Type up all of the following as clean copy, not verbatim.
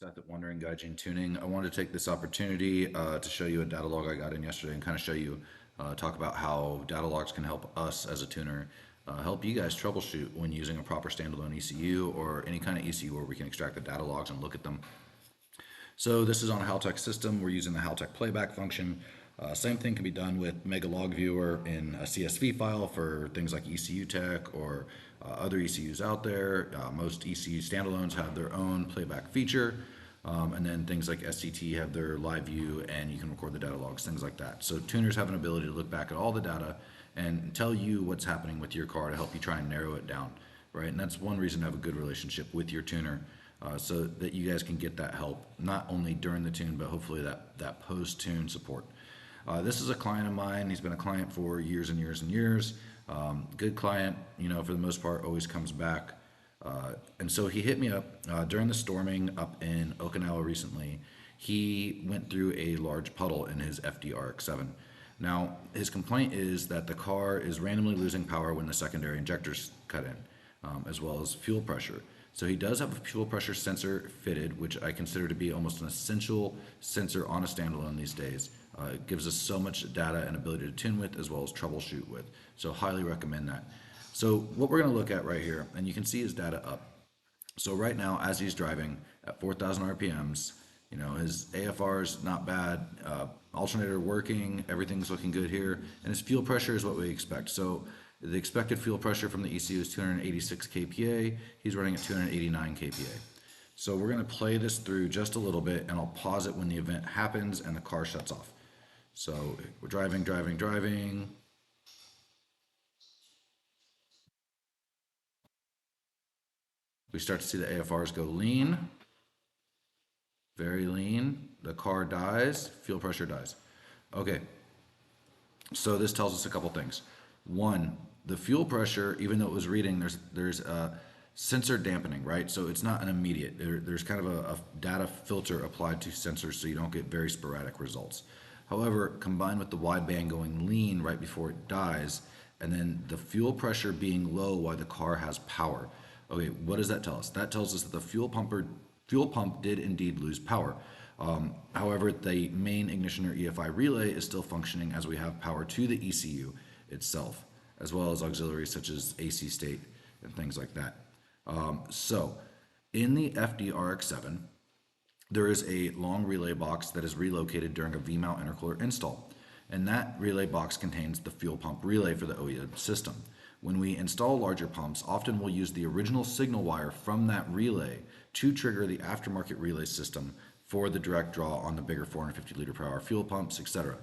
Seth at Wandering Gaijin Tuning. I wanted to take this opportunity to show you a data log I got in yesterday and kind of show you, talk about how data logs can help us as a tuner, help you guys troubleshoot when using a proper standalone ECU or any kind of ECU where we can extract the data logs and look at them. So this is on a Haltech system. We're using the Haltech playback function. Same thing can be done with Mega Log Viewer in a CSV file for things like ECU Tech or other ECUs out there. Most ECU standalones have their own playback feature. And then things like SCT have their live view and you can record the data logs, things like that. So tuners have an ability to look back at all the data and tell you what's happening with your car to help you try and narrow it down, right? And that's one reason to have a good relationship with your tuner, so that you guys can get that help, not only during the tune, but hopefully that post-tune support. This is a client of mine. He's been a client for years and years and years. Good client, you know, for the most part, always comes back. And so he hit me up during the storming up in Okinawa recently. He went through a large puddle in his FDRX7. Now, his complaint is that the car is randomly losing power when the secondary injectors cut in, as well as fuel pressure. So he does have a fuel pressure sensor fitted, which I consider to be almost an essential sensor on a standalone these days. It gives us so much data and ability to tune with as well as troubleshoot with. So highly recommend that. So what we're going to look at right here, and you can see his data up. So right now, as he's driving at 4,000 RPMs, you know, his AFR is not bad, alternator working, everything's looking good here, and his fuel pressure is what we expect. So the expected fuel pressure from the ECU is 286 kPa. He's running at 289 kPa. So we're going to play this through just a little bit, and I'll pause it when the event happens and the car shuts off. So we're driving. We start to see the AFRs go lean, very lean. The car dies, fuel pressure dies. Okay, so this tells us a couple things. One, the fuel pressure, even though it was reading, there's a sensor dampening, right? So it's not an immediate. There's kind of a data filter applied to sensors so you don't get very sporadic results. However, combined with the wideband going lean right before it dies, and then the fuel pressure being low while the car has power. Okay, what does that tell us? That tells us that the fuel pump did indeed lose power. However, the main ignition or EFI relay is still functioning as we have power to the ECU itself, as well as auxiliaries such as AC state and things like that. So in the FDRX7, there is a long relay box that is relocated during a V-mount intercooler install. And that relay box contains the fuel pump relay for the OEM system. When we install larger pumps, often we'll use the original signal wire from that relay to trigger the aftermarket relay system for the direct draw on the bigger 450 liter per hour fuel pumps, etc.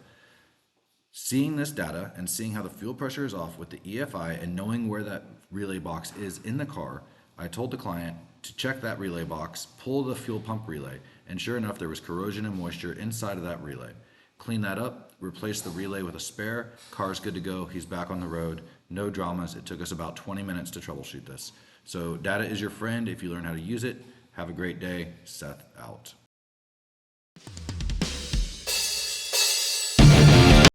Seeing this data and seeing how the fuel pressure is off with the EFI and knowing where that relay box is in the car, I told the client to check that relay box, pull the fuel pump relay, and sure enough, there was corrosion and moisture inside of that relay. Clean that up, replace the relay with a spare, car's good to go, he's back on the road, no dramas. It took us about 20 minutes to troubleshoot this. So data is your friend if you learn how to use it. Have a great day. Seth out.